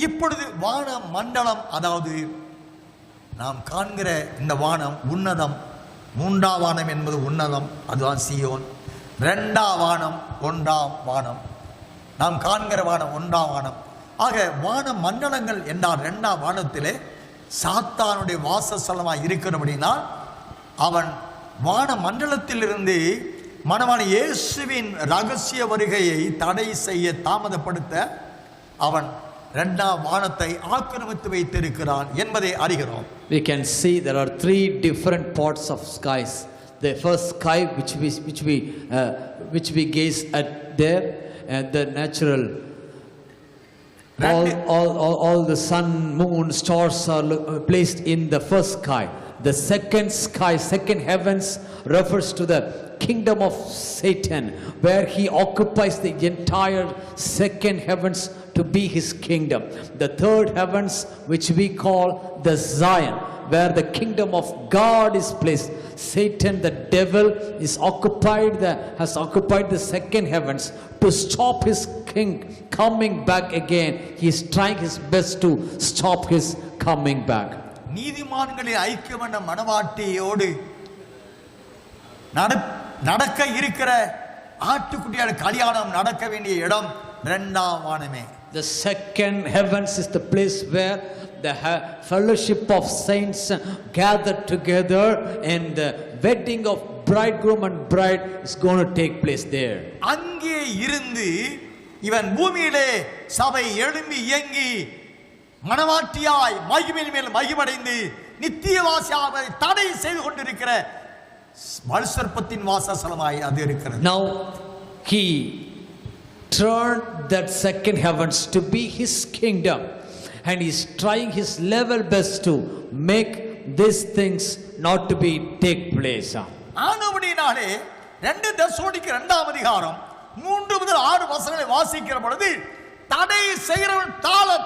இப்பொழுது வான மண்டலம், அதாவது நாம் காண்கிற இந்த வானம் உன்னதம். மூன்றாம் வானம் என்பது உன்னதம், அதுதான் சீயோன். இரண்டாம் வானம் ஒன்றாம் வானம், நாம் காண்கிற வானம் ஒன்றாம் வானம். ஆக வான மண்டலங்கள் என்றால் இரண்டாம் வானத்திலே சாத்தானுடைய வாசஸ்தலமாய் இருக்கிறபடினால் அவன் வான மண்டலத்திலிருந்து மணவாளன் இயேசுவின் ரகசிய வருகையை தடை செய்ய தாமதப்படுத்த அவன் இரண்டாம் வானத்தை ஆக்கிரமித்து வைத்திருக்கிறான் என்பதை அறிகிறோம். We can see there are three different parts of skies. The first sky which we gaze at there, and the natural all the sun, moon, stars are placed in the first sky. The second sky, second heavens, refers to the kingdom of Satan, where he occupies the entire second heavens to be his kingdom. The third heavens, which we call the Zion, where the kingdom of God is placed. Satan, the devil, has occupied the second heavens to stop his king coming back again. He is trying his best to stop his coming back. நீதிமான்களின் ஐக்கியமான மனவாட்டியோடு நடக்க இருக்கிற ஆட்டுக்குட்டியான கல்யாணம் நடக்க வேண்டிய இடம் இரண்டாம் வானமே. The second heavens is the place where the fellowship of saints gathered together, and the wedding of bridegroom and bride is going to take place there. அங்கே இருந்து இவன் பூமியிலே சபை எழும்பி இயங்கி மனவாட்டியாய் மகிமையின் மேல் மகிமடைந்து நித்தியவாசியாக தடை செய்து கொண்டிருக்கிற மல்சர்ப்பத்தின் வாசஸ்தலமாய் அது இருக்கிறது. Now he turned that second heavens to be his kingdom, and he is trying his level best to make these things not to be take place. ஆனபடினாலே 2 தெசலோனிக்கர் 2ஆம் அதிகாரம் 3 முதல் 6 வசனங்களை வாசிக்கிற பொழுது தடை செய்கிறவன்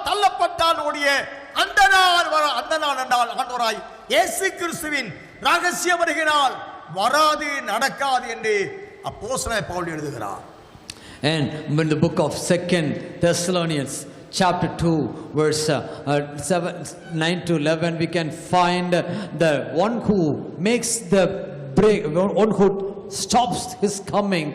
தள்ளப்பட்டால் ஓடிய அந்த நாள் என்றால் ஆண்டவராய் இயேசு கிறிஸ்துவின் ரகசிய வருகையினால் வராது நடக்காது என்று அப்போஸ்தலன் பவுல் எழுதுகிறார். And in the book of 2 Thessalonians chapter 2 verse 9 to 11, we can find the one who makes the break, one who stops his coming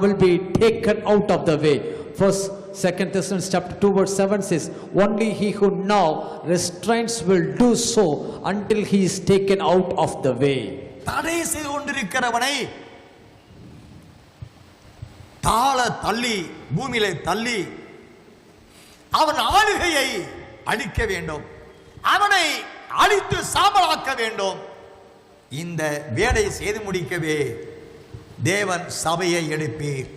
will be taken out of the way. First 2 Thessalonians chapter 2 verse 7 says, only he who now restrains will do so until he is taken out of the way. தடை செய்து கொண்டிருக்கிறவனை தள்ளி பூமியிலே தள்ளி அவன் ஆளுகையை அழிக்க வேண்டும், அவனை அழித்து சாம்பலாக்க வேண்டும். இந்த வேலையை செய்து முடிக்கவே தேவன் சபையை எழுப்பீர்.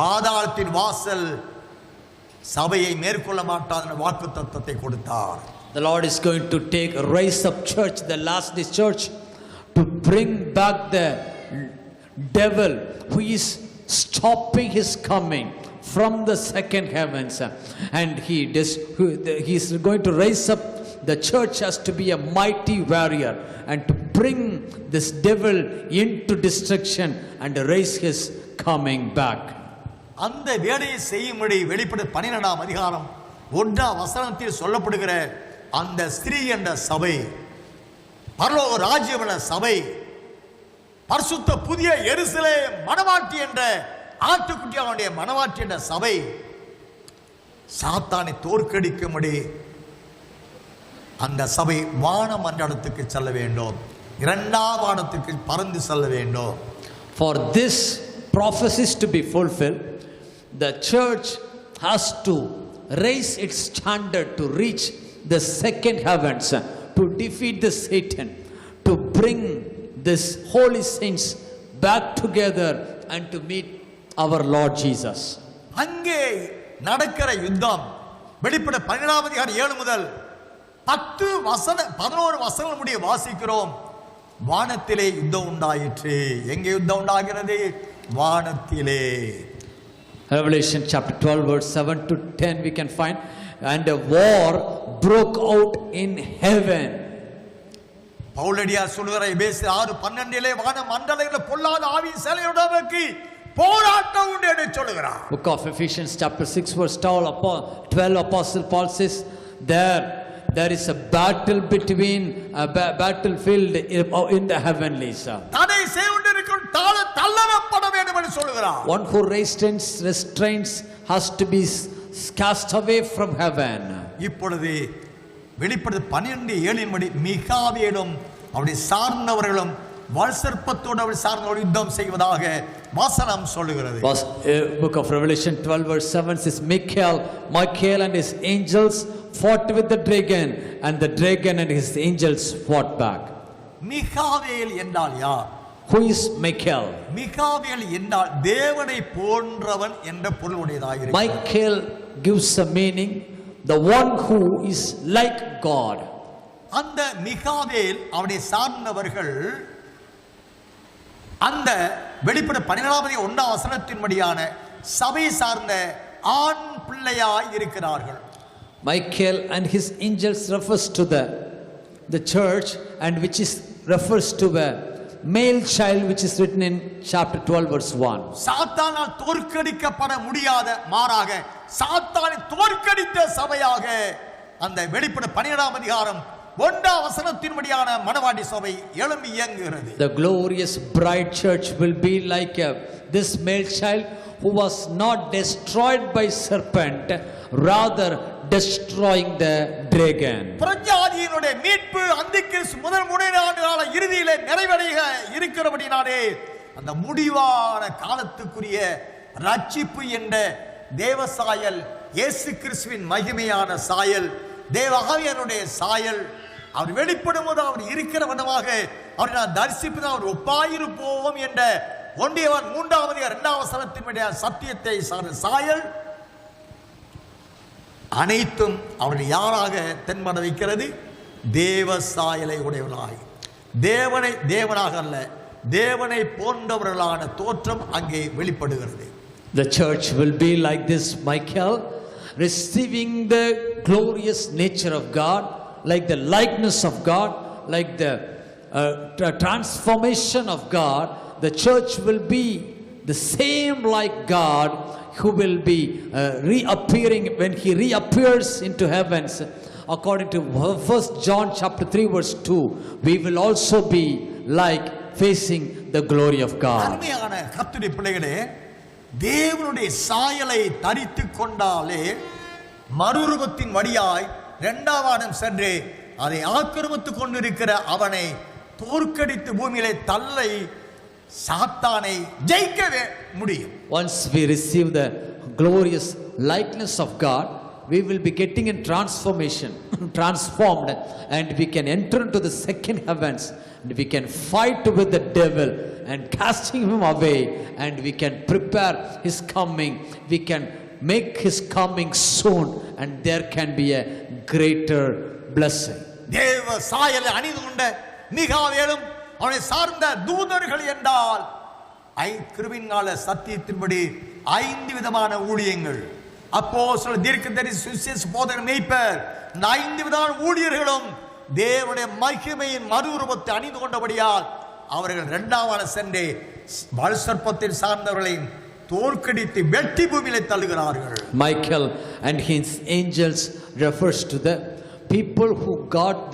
பாதாளத்தின் வாசல் சபையை மேற்கொள்ள மாட்டாத வாக்குத்தத்தத்தை கொடுத்தார். The Lord is going to raise up church, the last day church, to bring back the devil who is stopping his coming from the second heavens, and he is going to raise up the church as to be a mighty warrior and to bring this devil into destruction and raise his coming back. அந்த வேலையை செய்யும்படி வெளிப்படு 12ஆம் அதிகாரம் 1ஆம் வசனத்தில் சொல்லப்படுகிற அந்த ஸ்திரீ என்ற சபை, பரலோக ராஜ்யம் என்ற சபை, பரிசுத்த புதிய எருசலேம் மணவாட்டி என்ற ஆட்டுக்குட்டியானுடைய மணவாட்டி என்ற சபை சாத்தானை தோற்கடிக்கும்படி அந்த சபை வான மண்டலத்துக்கு செல்ல வேண்டும், இரண்டாம் வானத்துக்கு பறந்து செல்ல வேண்டும். For this prophecies to be fulfilled, the church has to raise its standard to reach the second heavens, to defeat the Satan, to bring this holy saints back together and to meet our Lord Jesus. அங்கே நடக்கிற யுத்தம் வெளிப்பட 12ஆம் அதிகாரம் 7 முதல் 11 வசனம் முடிய வாசிக்கிறோம். வானத்திலே யுத்தம் உண்டாயிற்று. எங்கே யுத்தம் உண்டாகிறது? வானத்திலே. Revelation chapter 12 verse 7 to 10 we can find, and a war broke out in heaven. பவுலடியார் சொல்கிறார் எபேசியர் 6:12 வான மண்டலங்களில் பொல்லாத ஆவி சேனையுடனுக்கு போராட்டம் உண்டு என்று சொல்லுகிறார். Book of Ephesians chapter 6 verse 12 Apostle Paul says there is a battle between a battlefield in the heavenlies. தடை செய்துண்டிருக்கும் தள்ளப்பட வேண்டும் என்று சொல்லுகிறார். One who restrains has to be cast away from heaven. இப்பொழுது வெளிப்படுத்தி 12:7 படி மிகாவேலும் அவருடைய சார்ந்தவர்களும் வல்சர்ப்பத்தோடு அவர் சார்ந்தவர்கள் யுத்தம் செய்வதாக வசனம் சொல்லுகிறது. Book of Revelation 12 verse 7 says Michael and his angels fought with the dragon, and the dragon and his angels fought back. மிகாவேல் என்றால் யார்? Who is Michael? மிகாவேல் என்றால் தேவனை போன்றவன் என்ற பொருளுடையதாக இருக்கிறது. Michael gives a meaning, the one who is like God. அந்த மிகாவேல் அவருடைய சார்ந்தவர்கள் அந்த வெளிப்பட 12:1 சபை சார்ந்த ஆண் பிள்ளையாய் இருக்கிறார்கள். Michael and his angels refers to the church, and which is refers to a male child, which is written in chapter 12 verse 1. சாத்தானால் தோற்கடிக்கப்பட முடியாத, மாறாக சாத்தானை தோற்கடித்த சபையாக அந்த வெளிப்பட 12:1 மணவாட்டி சபை எழும்பி இயங்குகிறது. The glorious bride church will be like this male child who was not destroyed by serpent, rather destroying the dragon. பிரஜாதியினுடைய மீட்பு அந்திக்கிறிஸ்து முதல் 3 ஆண்டுகால இறுதியிலே நிறைவடைய இருக்கிறபடினாலே அந்த முடிவான காலத்துக்குரிய ரட்சிப்பு என்ற தேவ சாயல், இயேசு கிறிஸ்துவின் மகிமையான சாயல், தேவ ஆவியானுடைய சாயல் அவர் வெளிப்படும் போது அவர் இருக்கிற வண்ணமாக அவரை நான் தரிசிப்பது அவர் ஒப்பாயிருப்போம் என்ற 1 யோவான் 3:2 சத்தியத்தை சாயல் அனைத்தும் அவர்கள் யாராக தென்பட வைக்கிறது? தேவ சாயலை உடையவர்களாய், தேவனை தேவனாக அல்ல, தேவனை போன்றவர்களான தோற்றம் அங்கே வெளிப்படுகிறது. The church will be like this Michael, receiving the glorious nature of God, like the likeness of God, like the transformation of God. The church will be the same like God, who will be reappearing when he reappears into heavens. According to 1 John chapter 3 verse 2, we will also be like facing the glory of God. அருமையான கர்த்தருடைய பிள்ளைகளே, தேவனுடைய சாயலை தரித்துக் கொண்டாலே மறுரூபத்தின் வழியாய் 2ஆம் வானம் சென்று அதை ஆக்கிரமித்துக் கொண்டிருக்கிற அவனை தோற்கடித்து பூமியிலே தள்ளை சாத்தானை ஜெயிக்கவே முடியும். Once we receive the glorious likeness of God, we will be getting in transformation, transformed, and we can enter into the second heavens, and we can fight with the devil and casting him away, and we can prepare his coming. We can make his coming soon, and there can be a greater blessing. தேவ சாயலை அணிந்து கொண்ட மிகாவேலும் அவனை சார்ந்த தூதர்கள் என்றால் கிருபையினால சத்தியத்தின்படி 5 விதமான ஊழியங்கள், அப்போஸ்தலர், தீர்க்கதரிசி, சுவிசேஷ போதகர், மேய்ப்பர், இந்த 5 விதமான ஊழியர்களும் தேவனுடைய மகிமையின் மறுரூபத்தை அணிந்து கொண்டபடியால் அவர்கள் 2ஆம் வானம் சென்று வல்சர்ப்பத்தின் சார்ந்தவர்களை தோற்கடித்து வெட்டி பூமியிலே தள்ளுகிறார்கள். Michael and his angels refers to the people who got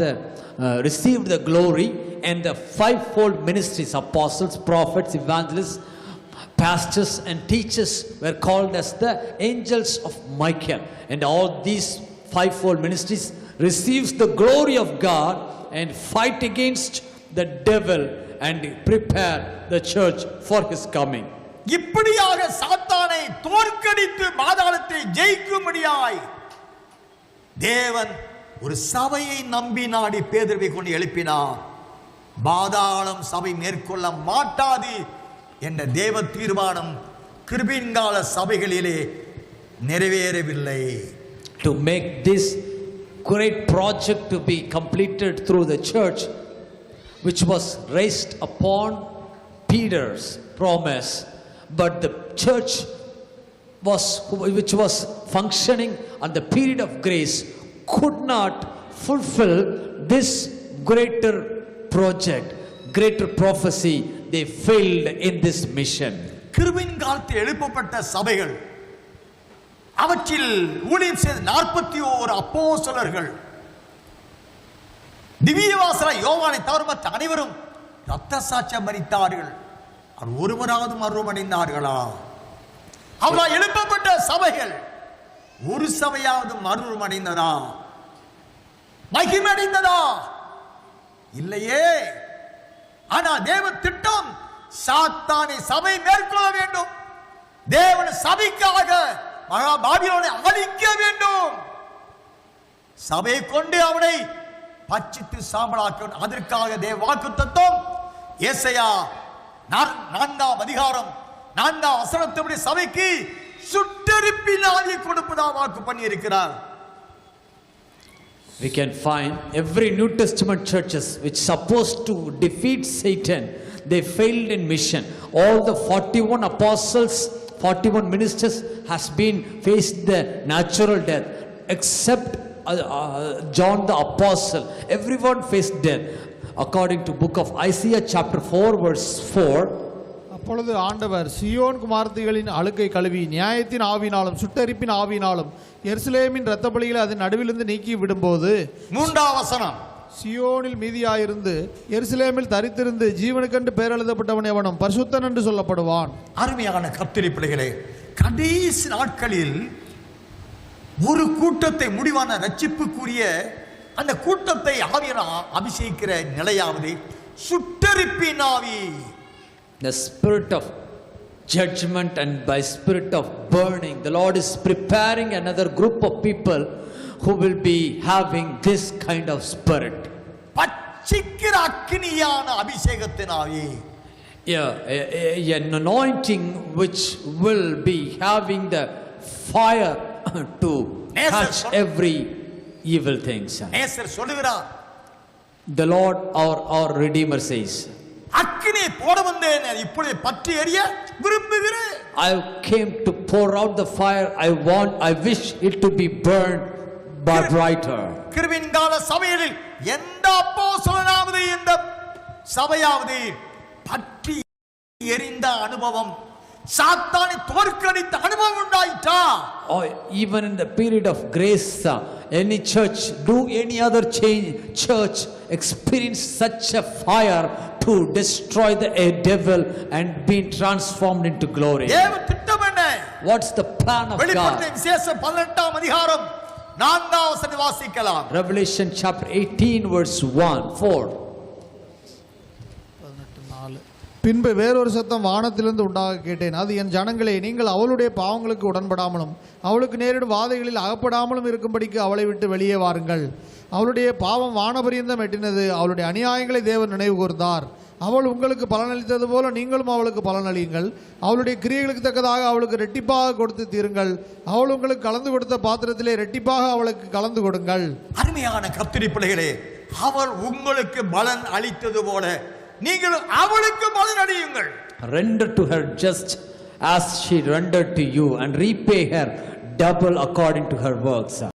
received the glory and the fivefold ministries. Apostles, prophets, evangelists, pastors and teachers were called as the angels of Michael, and all these fivefold ministries receives the glory of God and fight against the devil and prepare the church for his coming. இப்படியாக சாத்தானை தோற்கடித்து பாதாளத்தை ஜெயிக்கும்படியாய் தேவன் ஒரு சபையை நம்பி நாடி பேதுருவை கொண்டு எழுப்பினார். பாதாளம் சபை மேற்கொள்ள மாட்டாது என்ற தேவ தீர்மானம் கிருபையின்கால சபைகளிலே நிறைவேறவில்லை. To make this great project to be completed through the church, which was raised upon Peter's promise, but the church which was functioning on the period of grace could not fulfill this greater project, greater prophecy. They failed in this mission. கிருபையின் காலத்தில் எழுப்பப்பட்ட சபைகள், அவற்றில் ஊழியம் செய்த 41 அப்போஸ்தலர்கள், திவ்யவாசல யோவானை தவிர மற்ற அனைவரும் இரத்த சாட்சியம் மரித்தார்கள். அவர் ஒருவராவது மறுரூபமடைந்தார்களா? அவரால் எழுப்பப்பட்ட சபைகள் ஒரு சபையாவது மறுரூபமடைந்ததா? மகிமடைந்ததா? இல்லையே. ஆனால் தேவ திட்டம் சாத்தானை சபை மேற்கொள்ள வேண்டும். தேவன் சபைக்காக மகா பாபிலோனை அழிக்க வேண்டும். சபையை கொண்டு அவனை பச்சித்து சாம்பலாக்க. அதற்காக தேவ வாக்குத்தத்தம் ஏசாயா 4ஆம் அதிகாரம் 4ஆம் வசனத்தின்படி சபைக்கு சுட்டெரிப்பின் ஆவியை கொடுப்பதா வாக்கு பண்ணி இருக்கிறார். We can find every New Testament churches which supposed to defeat Satan, they failed in mission. All the 41 apostles, 41 ministers has been faced the natural death, except John the apostle. Everyone faced death. According to book of Isaiah chapter 4 verse 4. அப்பொழுது ஆண்டவர் Zion குமாரத்திகளின் அழுக்கை கழுவி நியாயத்தின் ஆவினாலும் சுட்டெரிப்பின் ஆவினாலும் எருசலேமின் இரத்த பலிகளை அதன் நடுவிலிருந்து நீக்கி விடும்போது, 3ஆம் வசனம், சியோனில் மீதியாயிருந்து எருசலேமில் தரித்திருந்து ஜீவனுக்கென்று பெயர் எழுதப்பட்டவன் எவனும் பரிசுத்தன் என்று சொல்லப்படுவான். அருமையான கர்த்தருடைய பிள்ளைகளே, கடைசி நாட்களில் ஒரு கூட்டத்தை, முடிவான ரட்சிப்புக்குரிய அந்த கூட்டத்தை ஆவியானவர் அபிஷேகிக்கிற நிலையாவது சுட்டெரிப்பின் ஆவி. The spirit of judgment and by spirit of burning, the Lord is preparing another group of people who will be having this kind of spirit. பச்சிக்கிற அக்கினியான அபிஷேகத்தின் ஆவி. An anointing which will be having the fire to catch every evil things. நேசர் சொல்லுகிறார், The Lord our Redeemer says, அக்கினி போட வந்தேன், இப்பொழுது பற்றி எரிய விரும்புகிறேன். I came to pour out the fire. I wish it to be burned but brighter. கிருபையின் கால சபையில் எந்த அப்போஸ்தலனாவது எந்த சபையாவது பற்றி எரிந்த அனுபவம், சாத்தானை தோற்கடித்த அனுபவம் உண்டாயிற்றா? Or even in the period of grace, any church, any other church experience such a fire to destroy the devil and be transformed into glory? தேவ திட்டம் என்ன? What's the plan of வெளிப்படுத்தின God? விசேஷம் 18ஆம் அதிகாரம் 4ஆம் வசனத்தை வாசிக்கலாம். Revelation chapter 18 verse 1-4. பின்பு வேறொரு சத்தம் வானத்திலிருந்து உண்டாக கேட்டேன். அது, என் ஜனங்களே, நீங்கள் அவளுடைய பாவங்களுக்கு உடன்படாமலும் அவளுக்கு நேரிடும் வாதைகளில் அகப்படாமலும் இருக்கும்படிக்கு அவளை விட்டு வெளியே வாருங்கள். அவளுடைய பாவம் வானபரியந்தம் எட்டினது. அவளுடைய அநியாயங்களை தேவன் நினைவு கூர்ந்தார். அவள் உங்களுக்கு பலனளித்தது போல நீங்களும் அவளுக்கு பலனளியுங்கள். அவளுடைய கிரியைகளுக்கு தக்கதாக அவளுக்கு ரெட்டிப்பாக கொடுத்து தீருங்கள். அவள் உங்களுக்கு கலந்து கொடுத்த பாத்திரத்திலே ரெட்டிப்பாக அவளுக்கு கலந்து கொடுங்கள். அருமையான கர்த்தருடைய பிள்ளைகளே, அவள் உங்களுக்கு பலன் அளித்தது போல நீங்களும் அவளுக்கு பலன் அளியுங்கள். Render to her just as she rendered to you, and repay her double according to her works.